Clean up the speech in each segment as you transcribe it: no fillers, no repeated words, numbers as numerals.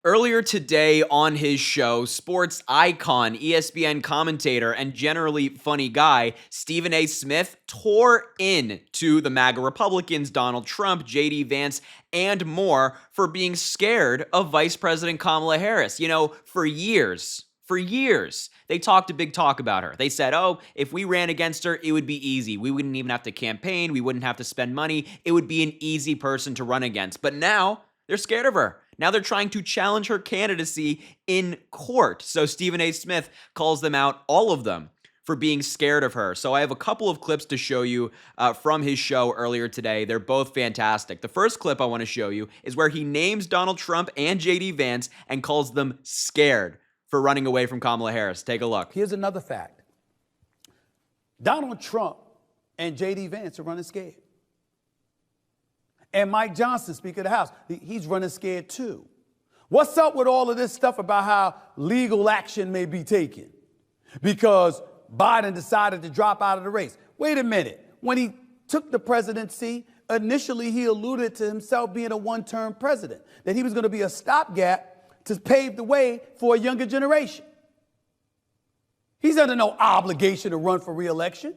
Earlier today on his show, sports icon, ESPN commentator, and generally funny guy, Stephen A. Smith tore into the MAGA Republicans, Donald Trump, J.D. Vance, and more for being scared of Vice President Kamala Harris. You know, for years, they talked a big talk about her. They said, oh, if we ran against her, it would be easy. We wouldn't even have to campaign. We wouldn't have to spend money. It would be an easy person to run against. But now they're scared of her. Now they're trying to challenge her candidacy in court. So Stephen A. Smith calls them out, all of them, for being scared of her. So I have a couple of clips to show you from his show earlier today. They're both fantastic. The first clip I want to show you is where he names Donald Trump and J.D. Vance and calls them scared for running away from Kamala Harris. Take a look. Here's another fact. Donald Trump and J.D. Vance are running scared. And Mike Johnson, Speaker of the House, he's running scared too. What's up with all of this stuff about how legal action may be taken because Biden decided to drop out of the race? Wait a minute. When he took the presidency, initially he alluded to himself being a one-term president, that he was going to be a stopgap to pave the way for a younger generation. He's under no obligation to run for re-election.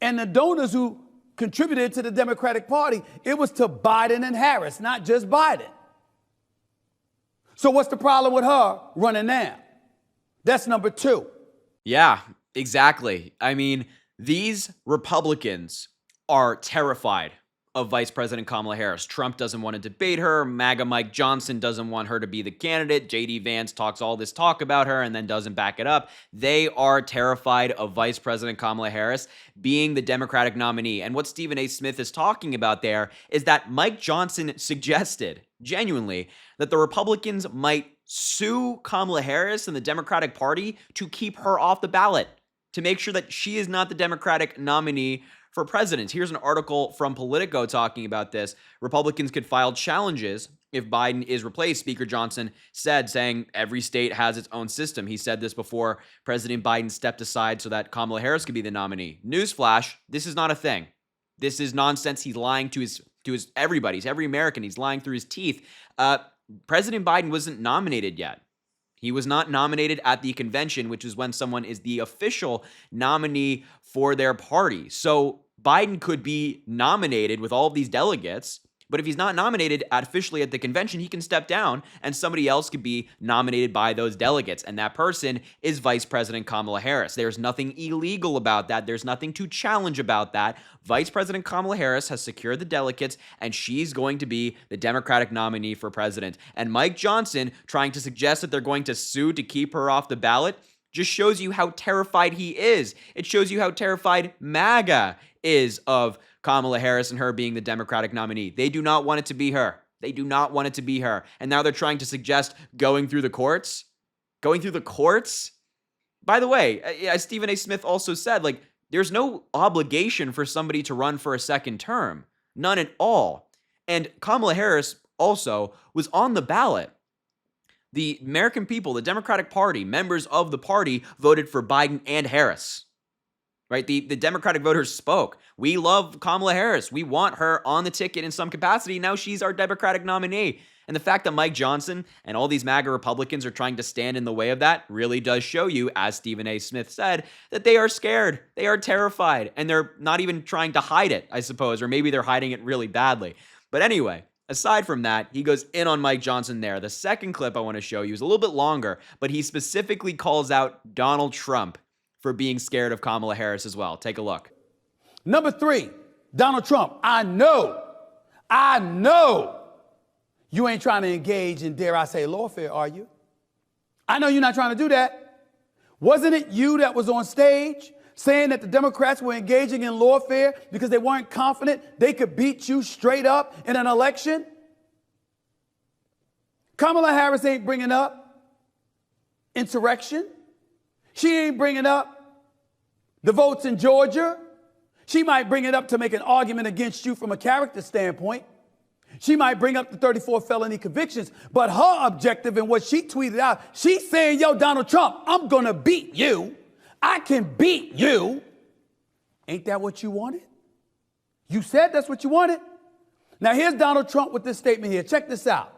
And the donors who contributed to the Democratic Party, it was to Biden and Harris, not just Biden. So what's the problem with her running now? That's number two. Yeah, exactly. I mean, these Republicans are terrified of Vice President Kamala Harris. Trump doesn't want to debate her. MAGA Mike Johnson doesn't want her to be the candidate. J.D. Vance talks all this talk about her and then doesn't back it up. They are terrified of Vice President Kamala Harris being the Democratic nominee. And what Stephen A. Smith is talking about there is that Mike Johnson suggested, genuinely, that the Republicans might sue Kamala Harris and the Democratic Party to keep her off the ballot, to make sure that she is not the Democratic nominee for president. Here's an article from Politico talking about this. Republicans could file challenges if Biden is replaced, Speaker Johnson said, saying every state has its own system. He said this before President Biden stepped aside so that Kamala Harris could be the nominee. Newsflash, this is not a thing. This is nonsense. He's lying to his everybody, every American. He's lying through his teeth. President Biden wasn't nominated yet. He was not nominated at the convention, which is when someone is the official nominee for their party. So Biden could be nominated with all of these delegates, but if he's not nominated officially at the convention, he can step down and somebody else could be nominated by those delegates. And that person is Vice President Kamala Harris. There's nothing illegal about that. There's nothing to challenge about that. Vice President Kamala Harris has secured the delegates and she's going to be the Democratic nominee for president. And Mike Johnson trying to suggest that they're going to sue to keep her off the ballot just shows you how terrified he is. It shows you how terrified MAGA is of Kamala Harris and her being the Democratic nominee. They do not want it to be her. They do not want it to be her. And now they're trying to suggest going through the courts. Going through the courts? By the way, as Stephen A. Smith also said, there's no obligation for somebody to run for a second term. None at all. And Kamala Harris also was on the ballot. The American people, the Democratic Party, members of the party voted for Biden and Harris. Right? The Democratic voters spoke. We love Kamala Harris. We want her on the ticket in some capacity. Now she's our Democratic nominee. And the fact that Mike Johnson and all these MAGA Republicans are trying to stand in the way of that really does show you, as Stephen A. Smith said, that they are scared. They are terrified. And they're not even trying to hide it, I suppose. Or maybe they're hiding it really badly. But anyway, aside from that, he goes in on Mike Johnson there. The second clip I want to show you is a little bit longer, but he specifically calls out Donald Trump for being scared of Kamala Harris as well. Take a look. Number three, Donald Trump. I know you ain't trying to engage in, dare I say, lawfare, are you? I know you're not trying to do that. Wasn't it you that was on stage saying that the Democrats were engaging in lawfare because they weren't confident they could beat you straight up in an election? Kamala Harris ain't bringing up insurrection. She ain't bringing up the votes in Georgia. She might bring it up to make an argument against you from a character standpoint. She might bring up the 34 felony convictions, but her objective and what she tweeted out, she's saying, yo, Donald Trump, I'm going to beat you. I can beat you. Ain't that what you wanted? You said that's what you wanted. Now, here's Donald Trump with this statement here. Check this out.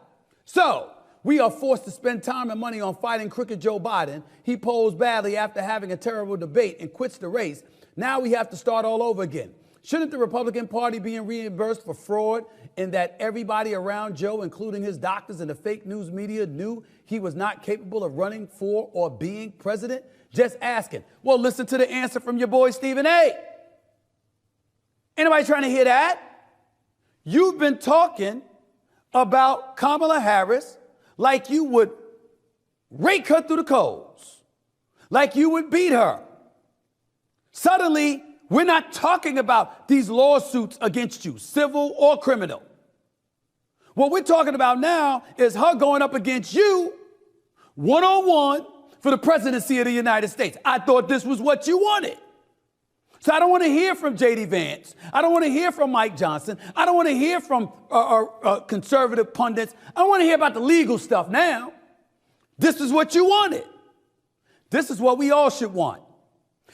So We are forced to spend time and money on fighting crooked Joe Biden. He posed badly after having a terrible debate and quits the race. Now we have to start all over again. Shouldn't the Republican Party be reimbursed for fraud in that everybody around Joe, including his doctors and the fake news media, knew he was not capable of running for or being president? Just asking. Well, listen to the answer from your boy Stephen A. Anybody trying to hear that? You've been talking about Kamala Harris like you would rake her through the coals, like you would beat her. Suddenly, we're not talking about these lawsuits against you, civil or criminal. What we're talking about now is her going up against you one-on-one for the presidency of the United States. I thought this was what you wanted. So I don't want to hear from J.D. Vance. I don't want to hear from Mike Johnson. I don't want to hear from conservative pundits. I don't want to hear about the legal stuff now. This is what you wanted. This is what we all should want.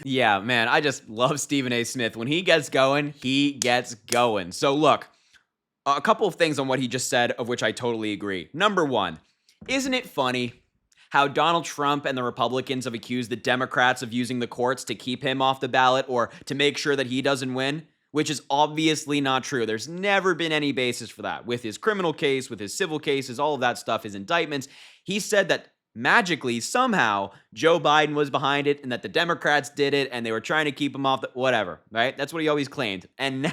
Yeah, man, I just love Stephen A. Smith. When he gets going, he gets going. So look, a couple of things on what he just said, of which I totally agree. Number one, isn't it funny how Donald Trump and the Republicans have accused the Democrats of using the courts to keep him off the ballot or to make sure that he doesn't win, which is obviously not true. There's never been any basis for that. With his criminal case, with his civil cases, all of that stuff, his indictments, he said that magically, somehow, Joe Biden was behind it and that the Democrats did it and they were trying to keep him off the whatever, right? That's what he always claimed. And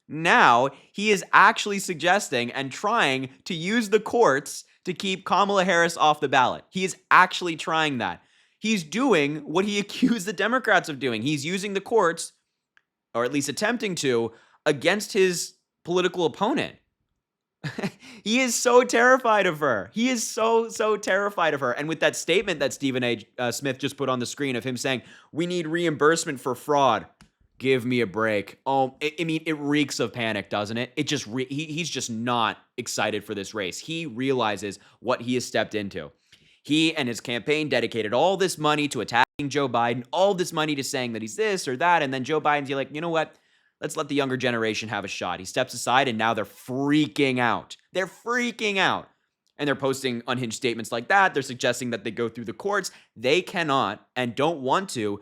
now he is actually suggesting and trying to use the courts to keep Kamala Harris off the ballot. He is actually trying that. He's doing what he accused the Democrats of doing. He's using the courts, or at least attempting to, against his political opponent. He is so terrified of her. He is so terrified of her. And with that statement that Stephen A. Smith just put on the screen of him saying, we need reimbursement for fraud. Give me a break. Oh, I mean, it reeks of panic, doesn't it? It just he's just not excited for this race. He realizes what he has stepped into. He and his campaign dedicated all this money to attacking Joe Biden, all this money to saying that he's this or that, and then Joe Biden's like, you know what? Let's let the younger generation have a shot. He steps aside, and now they're freaking out. They're freaking out. And they're posting unhinged statements like that. They're suggesting that they go through the courts. They cannot and don't want to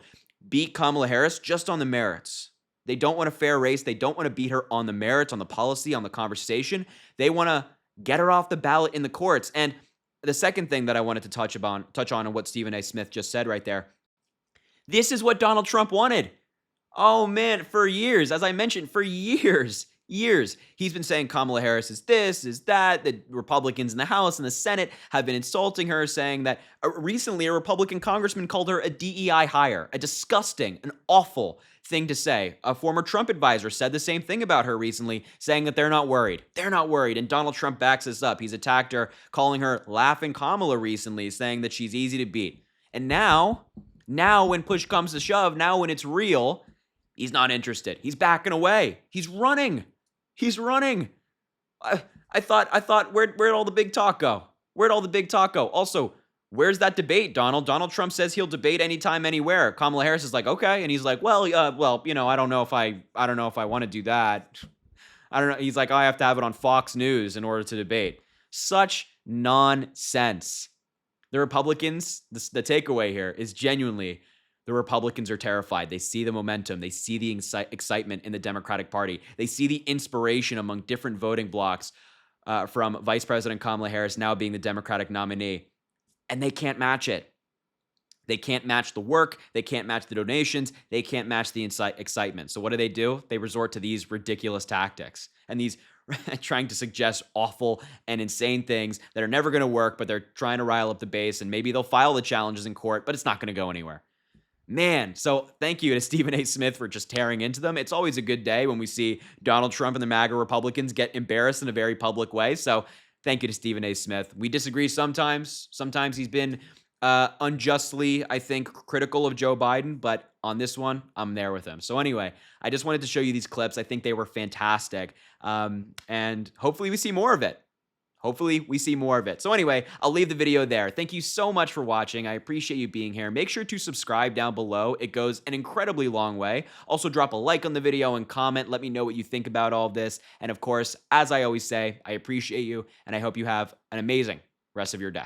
beat Kamala Harris just on the merits. They don't want a fair race. They don't want to beat her on the merits, on the policy, on the conversation. They want to get her off the ballot in the courts. And the second thing that I wanted to touch on what Stephen A. Smith just said right there. This is what Donald Trump wanted. Oh man, for years, as I mentioned, for years, he's been saying Kamala Harris is this, is that. The Republicans in the House and the Senate have been insulting her, saying that recently a Republican congressman called her a DEI hire, a disgusting, an awful thing to say. A former Trump advisor said the same thing about her recently, saying that they're not worried. They're not worried. And Donald Trump backs this up. He's attacked her, calling her Laughing Kamala recently, saying that she's easy to beat. And now when push comes to shove, now when it's real, he's not interested. He's backing away. He's running. I thought, where'd all the big talk go? Where'd all the big talk go? Also, where's that debate, Donald? Donald Trump says he'll debate anytime, anywhere. Kamala Harris is like, okay. And he's like, well, you know, I don't know if I want to do that. I don't know. He's like, I have to have it on Fox News in order to debate. Such nonsense. The Republicans, the takeaway here is genuinely, the Republicans are terrified. They see the momentum. They see the excitement in the Democratic Party. They see the inspiration among different voting blocs from Vice President Kamala Harris now being the Democratic nominee. And they can't match it. They can't match the work. They can't match the donations. They can't match the excitement. So what do? They resort to these ridiculous tactics and these trying to suggest awful and insane things that are never going to work, but they're trying to rile up the base, and maybe they'll file the challenges in court, but it's not going to go anywhere. Man, so thank you to Stephen A. Smith for just tearing into them. It's always a good day when we see Donald Trump and the MAGA Republicans get embarrassed in a very public way. So thank you to Stephen A. Smith. We disagree sometimes. Sometimes he's been unjustly, I think, critical of Joe Biden, but on this one, I'm there with him. So anyway, I just wanted to show you these clips. I think they were fantastic. And hopefully we see more of it. So anyway, I'll leave the video there. Thank you so much for watching. I appreciate you being here. Make sure to subscribe down below. It goes an incredibly long way. Also, drop a like on the video and comment. Let me know what you think about all of this. And of course, as I always say, I appreciate you, and I hope you have an amazing rest of your day.